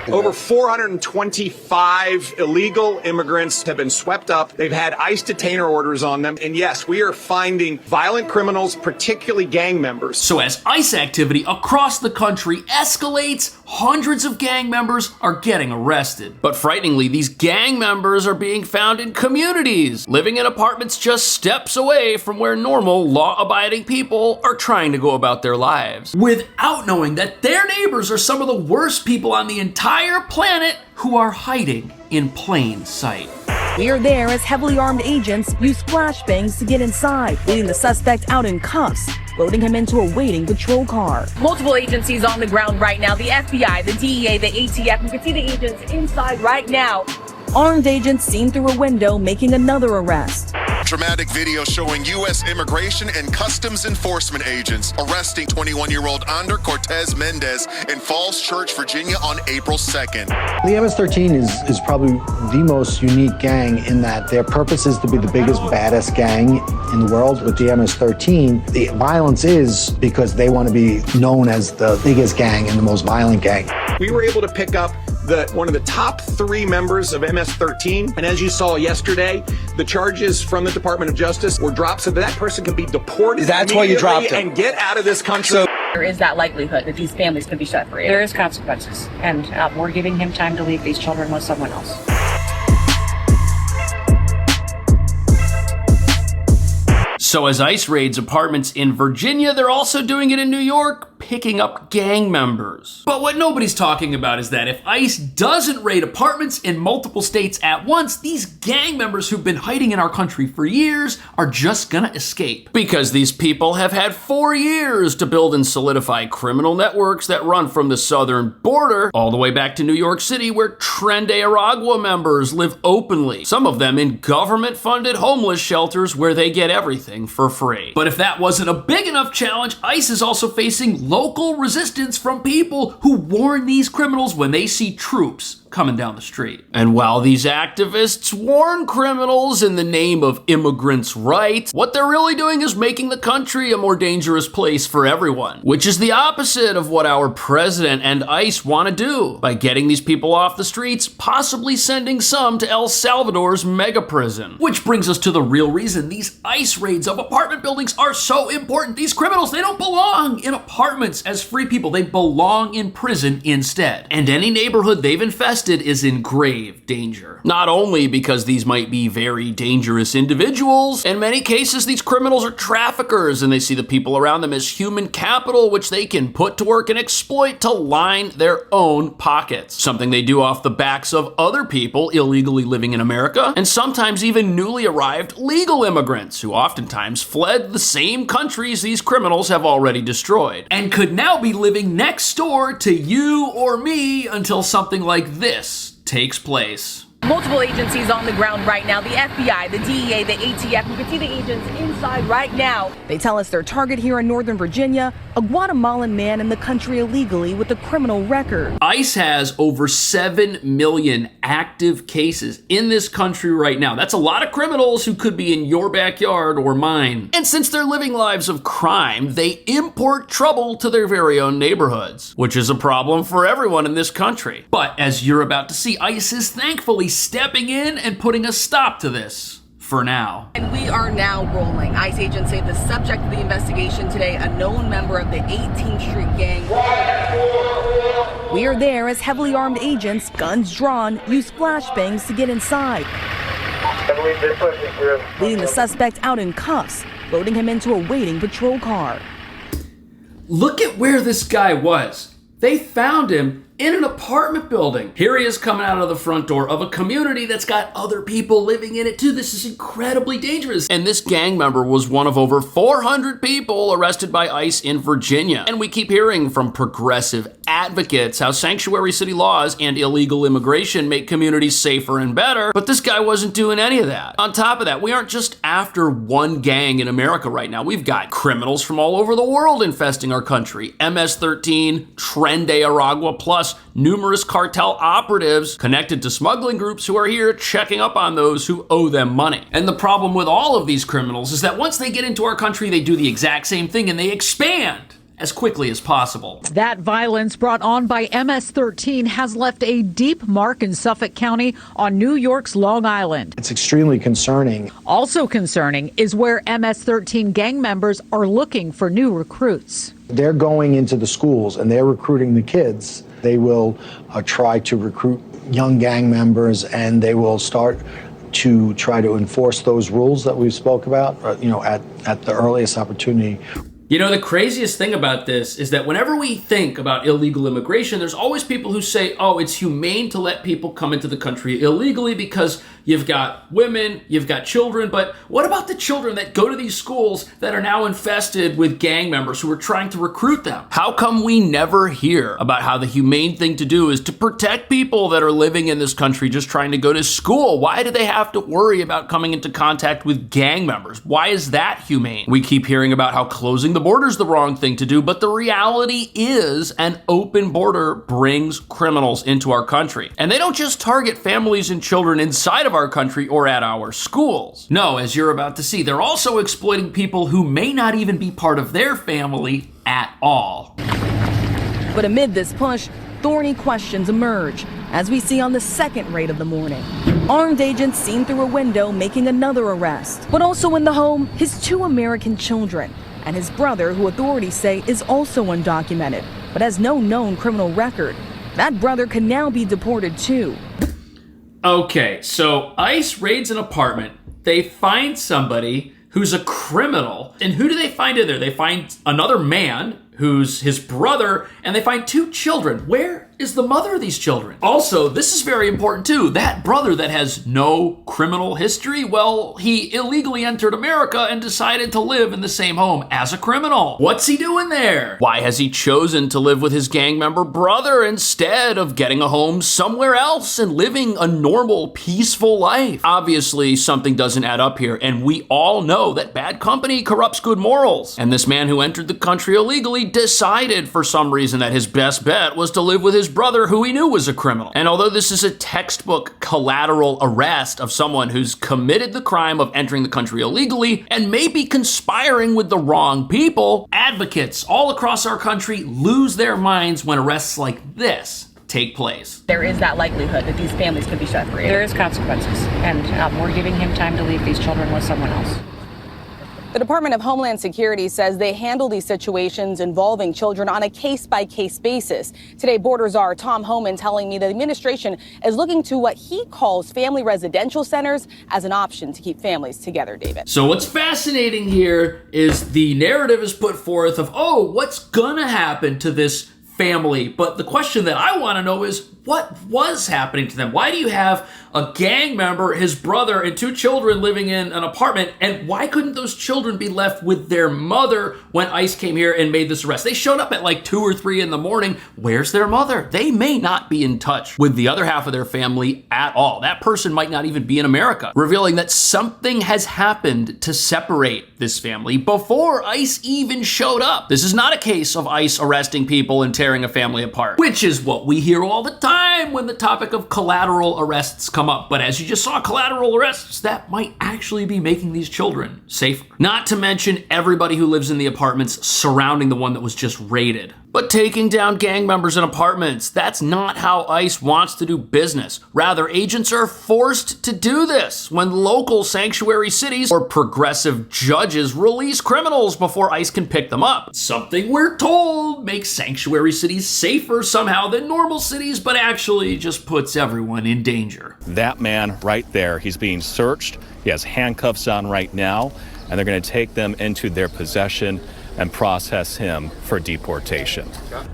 Over 425 illegal immigrants have been swept up. They've had ICE detainer orders on them. And yes, we are finding violent criminals, particularly gang members. So as ICE activity across the country escalates, hundreds of gang members are getting arrested. But frighteningly, these gang members are being found in communities, living in apartments just steps away from where normal, law-abiding people are trying to go about their lives, without knowing that their neighbors are some of the worst people on the entire planet who are hiding in plain sight. We are there as heavily armed agents use flashbangs to get inside, leading the suspect out in cuffs, loading him into a waiting patrol car. Multiple agencies on the ground right now. The FBI, the DEA, the ATF. You can see the agents inside right now. Armed agents seen through a window making another arrest. Dramatic video showing U.S. Immigration and Customs Enforcement agents arresting 21-year-old Ander Cortez Mendez in Falls Church, Virginia on April 2nd. The MS-13 is probably the most unique gang in that their purpose is to be the biggest, baddest gang in the world. With the MS-13, the violence is because they want to be known as the biggest gang and the most violent gang. We were able to pick up one of the top 3 members of MS-13. And as you saw yesterday, the charges from the Department of Justice were dropped so that person could be deported. That's why you dropped him. And get out of this country. There is that likelihood that these families could be set free. There is consequences, and we're giving him time to leave these children with someone else. So as ICE raids apartments in Virginia, they're also doing it in New York, picking up gang members. But what nobody's talking about is that if ICE doesn't raid apartments in multiple states at once, these gang members who've been hiding in our country for years are just gonna escape. Because these people have had 4 years to build and solidify criminal networks that run from the southern border all the way back to New York City, where Tren de Aragua members live openly, some of them in government-funded homeless shelters where they get everything for free. But if that wasn't a big enough challenge, ICE is also facing local resistance from people who warn these criminals when they see troops coming down the street. And while these activists warn criminals in the name of immigrants' rights, what they're really doing is making the country a more dangerous place for everyone, which is the opposite of what our president and ICE want to do by getting these people off the streets, possibly sending some to El Salvador's mega prison. Which brings us to the real reason these ICE raids of apartment buildings are so important. These criminals, they don't belong in apartments as free people. They belong in prison instead. And any neighborhood they've infested is in grave danger. Not only because these might be very dangerous individuals, in many cases these criminals are traffickers and they see the people around them as human capital which they can put to work and exploit to line their own pockets. Something they do off the backs of other people illegally living in America, and sometimes even newly arrived legal immigrants who oftentimes fled the same countries these criminals have already destroyed, and could now be living next door to you or me until something like this takes place. Multiple agencies on the ground right now. The FBI, the DEA, the ATF. You can see the agents inside right now. They tell us their target here in Northern Virginia, a Guatemalan man in the country illegally with a criminal record. ICE has over 7 million active cases in this country right now. That's a lot of criminals who could be in your backyard or mine. And since they're living lives of crime, they import trouble to their very own neighborhoods, which is a problem for everyone in this country. But as you're about to see, ICE is thankfully stepping in and putting a stop to this. For now. And we are now rolling. ICE agents say the subject of the investigation today, a known member of the 18th Street gang. We are there as heavily armed agents, guns drawn, use flashbangs to get inside, leading the suspect out in cuffs, loading him into a waiting patrol car. Look at where this guy was. They found him in an apartment building. Here he is coming out of the front door of a community that's got other people living in it too. This is incredibly dangerous. And this gang member was one of over 400 people arrested by ICE in Virginia. And we keep hearing from progressive advocates how sanctuary city laws and illegal immigration make communities safer and better, but this guy wasn't doing any of that. On top of that, we aren't just after one gang in America right now. We've got criminals from all over the world infesting our country. MS-13, Tren de Aragua, plus numerous cartel operatives connected to smuggling groups who are here checking up on those who owe them money. And the problem with all of these criminals is that once they get into our country, they do the exact same thing and they expand. as quickly as possible. That violence brought on by MS-13 has left a deep mark in Suffolk County on New York's Long Island. It's extremely concerning. Also concerning is where MS-13 gang members are looking for new recruits. They're going into the schools and they're recruiting the kids. They will try to recruit young gang members, and they will start to try to enforce those rules that we spoke about, at the earliest opportunity. You know, the craziest thing about this is that whenever we think about illegal immigration, there's always people who say, oh, it's humane to let people come into the country illegally because you've got women, you've got children. But what about the children that go to these schools that are now infested with gang members who are trying to recruit them? How come we never hear about how the humane thing to do is to protect people that are living in this country just trying to go to school? Why do they have to worry about coming into contact with gang members? Why is that humane? We keep hearing about how closing the border is the wrong thing to do, but the reality is an open border brings criminals into our country. And they don't just target families and children inside of our country or at our schools. No, as you're about to see, they're also exploiting people who may not even be part of their family at all. But amid this push, thorny questions emerge, as we see on the second raid of the morning. Armed agents seen through a window making another arrest, but also in the home, his 2 American children, and his brother, who authorities say is also undocumented, but has no known criminal record. That brother can now be deported too. Okay, so ICE raids an apartment. They find somebody who's a criminal. And who do they find in there? They find another man who's his brother, and they find 2 children. Where is the mother of these children? Also, this is very important too. That brother that has no criminal history, well, he illegally entered America and decided to live in the same home as a criminal. What's he doing there? Why has he chosen to live with his gang member brother instead of getting a home somewhere else and living a normal, peaceful life? Obviously, something doesn't add up here, and we all know that bad company corrupts good morals. And this man who entered the country illegally decided for some reason that his best bet was to live with his brother, who he knew was a criminal. And although this is a textbook collateral arrest of someone who's committed the crime of entering the country illegally and may be conspiring with the wrong people, advocates all across our country lose their minds when arrests like this take place. There is that likelihood that these families could be separated. There is consequences, and we're giving him time to leave these children with someone else. The Department of Homeland Security says they handle these situations involving children on a case-by-case basis. Today, Border Czar Tom Homan telling me the administration is looking to what he calls family residential centers as an option to keep families together, David. So what's fascinating here is the narrative is put forth of, oh, what's gonna happen to this family? But the question that I want to know is, what was happening to them? Why do you have a gang member, his brother, and 2 children living in an apartment? And why couldn't those children be left with their mother when ICE came here and made this arrest? They showed up at like 2 or 3 in the morning. Where's their mother? They may not be in touch with the other half of their family at all. That person might not even be in America, revealing that something has happened to separate this family before ICE even showed up. This is not a case of ICE arresting people and tearing a family apart, which is what we hear all the time when the topic of collateral arrests come up. But as you just saw, collateral arrests, that might actually be making these children safer. Not to mention everybody who lives in the apartments surrounding the one that was just raided. But taking down gang members in apartments, that's not how ICE wants to do business. Rather, agents are forced to do this when local sanctuary cities or progressive judges release criminals before ICE can pick them up. Something we're told makes sanctuary cities safer somehow than normal cities, but actually just puts everyone in danger. That man right there, he's being searched. He has handcuffs on right now, and they're going to take them into their possession and process him for deportation.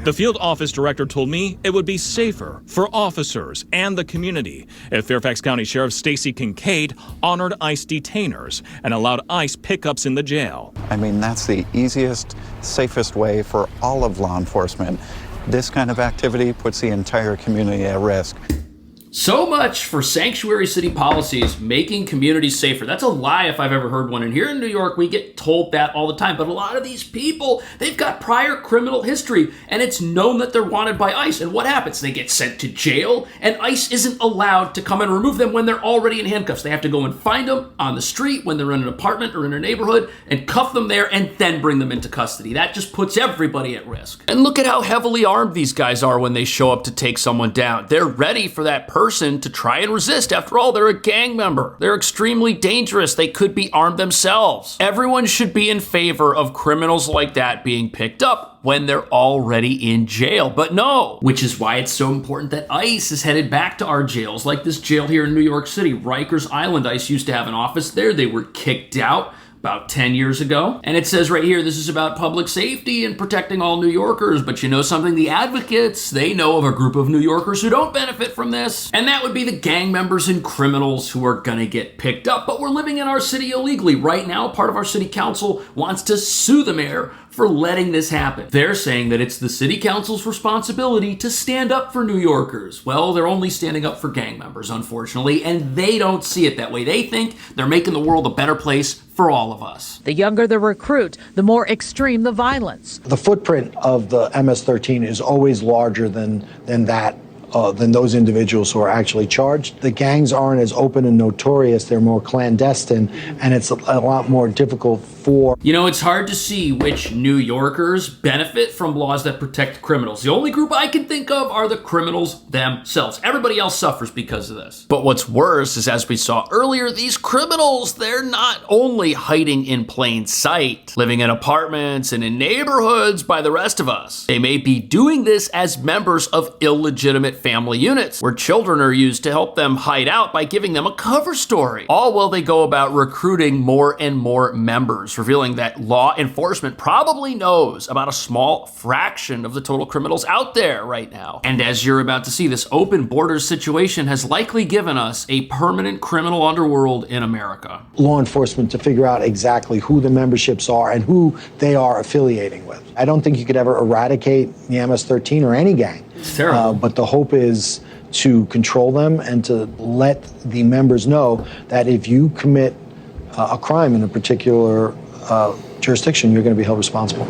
The field office director told me it would be safer for officers and the community if Fairfax County Sheriff Stacy Kincaid honored ICE detainers and allowed ICE pickups in the jail. I mean, that's the easiest, safest way for all of law enforcement. This kind of activity puts the entire community at risk. So much for sanctuary city policies making communities safer. That's a lie if I've ever heard one. And here in New York, we get told that all the time. But a lot of these people, they've got prior criminal history, and it's known that they're wanted by ICE. And what happens? They get sent to jail, and ICE isn't allowed to come and remove them when they're already in handcuffs. They have to go and find them on the street when they're in an apartment or in a neighborhood and cuff them there and then bring them into custody. That just puts everybody at risk. And look at how heavily armed these guys are when they show up to take someone down. They're ready for that person to try and resist. After all, they're a gang member. They're extremely dangerous. They could be armed themselves. Everyone should be in favor of criminals like that being picked up when they're already in jail. But no, which is why it's so important that ICE is headed back to our jails, like this jail here in New York City, Rikers Island. ICE used to have an office there. They were kicked out about 10 years ago. And it says right here, this is about public safety and protecting all New Yorkers. But you know something? The advocates, they know of a group of New Yorkers who don't benefit from this. And that would be the gang members and criminals who are gonna get picked up. But we're living in our city illegally. Right now, part of our city council wants to sue the mayor for letting this happen. They're saying that it's the city council's responsibility to stand up for New Yorkers. Well, they're only standing up for gang members, unfortunately, and they don't see it that way. They think they're making the world a better place for all of us. The younger the recruit, the more extreme the violence. The footprint of the MS-13 is always larger than those individuals who are actually charged. The gangs aren't as open and notorious, they're more clandestine, and it's a lot more difficult for... You know, it's hard to see which New Yorkers benefit from laws that protect criminals. The only group I can think of are the criminals themselves. Everybody else suffers because of this. But what's worse is, as we saw earlier, these criminals, they're not only hiding in plain sight, living in apartments and in neighborhoods by the rest of us. They may be doing this as members of illegitimate family units, where children are used to help them hide out by giving them a cover story. All while they go about recruiting more and more members, revealing that law enforcement probably knows about a small fraction of the total criminals out there right now. And as you're about to see, this open borders situation has likely given us a permanent criminal underworld in America. Law enforcement to figure out exactly who the memberships are and who they are affiliating with. I don't think you could ever eradicate the MS-13 or any gang. It's terrible. But the hope is to control them and to let the members know that if you commit a crime in a particular jurisdiction, you're going to be held responsible.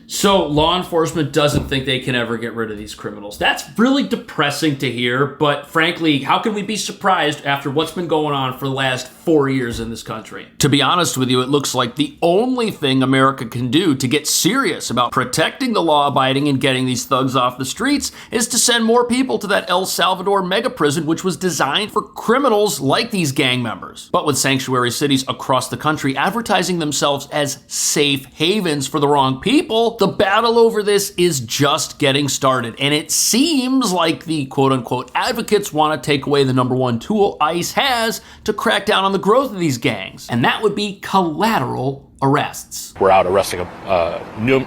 So law enforcement doesn't think they can ever get rid of these criminals. That's really depressing to hear, but frankly, how can we be surprised after what's been going on for the last 4 years in this country? To be honest with you, it looks like the only thing America can do to get serious about protecting the law-abiding and getting these thugs off the streets is to send more people to that El Salvador mega prison, which was designed for criminals like these gang members. But with sanctuary cities across the country advertising themselves as safe havens for the wrong people, the battle over this is just getting started, and it seems like the quote-unquote advocates want to take away the #1 tool ICE has to crack down on the growth of these gangs, and that would be collateral arrests. We're out arresting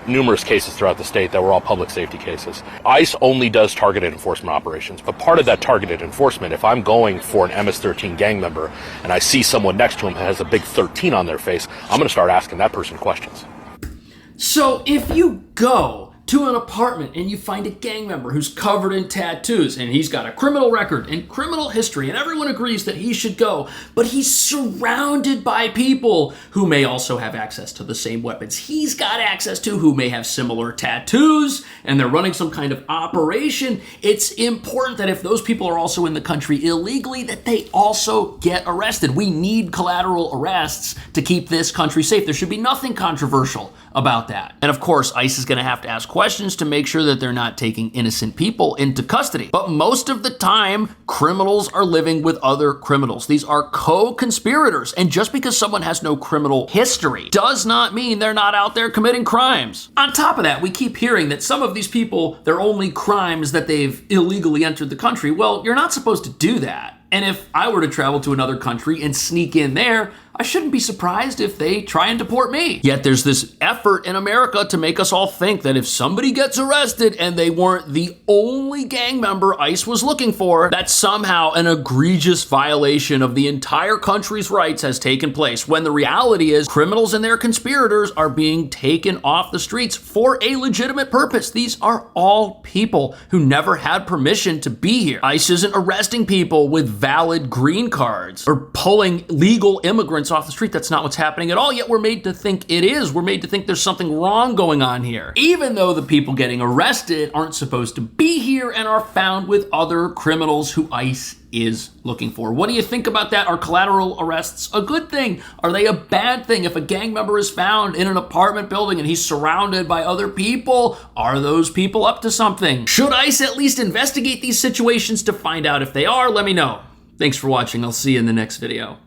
numerous cases throughout the state that were all public safety cases. ICE only does targeted enforcement operations, but part of that targeted enforcement, if I'm going for an MS-13 gang member and I see someone next to him that has a big 13 on their face, I'm going to start asking that person questions. So if you go to an apartment and you find a gang member who's covered in tattoos and he's got a criminal record and criminal history and everyone agrees that he should go, but he's surrounded by people who may also have access to the same weapons he's got access to, who may have similar tattoos, and they're running some kind of operation, it's important that if those people are also in the country illegally, that they also get arrested. We need collateral arrests to keep this country safe. There should be nothing controversial about that. And of course, ICE is going to have to ask questions to make sure that they're not taking innocent people into custody. But most of the time, criminals are living with other criminals. These are co-conspirators. And just because someone has no criminal history does not mean they're not out there committing crimes. On top of that, we keep hearing that some of these people, their only crimes that they've illegally entered the country. Well, you're not supposed to do that. And if I were to travel to another country and sneak in there, I shouldn't be surprised if they try and deport me. Yet there's this effort in America to make us all think that if somebody gets arrested and they weren't the only gang member ICE was looking for, that somehow an egregious violation of the entire country's rights has taken place, when the reality is criminals and their conspirators are being taken off the streets for a legitimate purpose. These are all people who never had permission to be here. ICE isn't arresting people with valid green cards or pulling legal immigrants off the street. That's not what's happening at all, yet we're made to think it is. We're made to think there's something wrong going on here, even though the people getting arrested aren't supposed to be here and are found with other criminals who ICE is looking for. What do you think about that? Are collateral arrests a good thing? Are they a bad thing? If a gang member is found in an apartment building and he's surrounded by other people, are those people up to something? Should ICE at least investigate these situations to find out if they are? Let me know. Thanks for watching. I'll see you in the next video.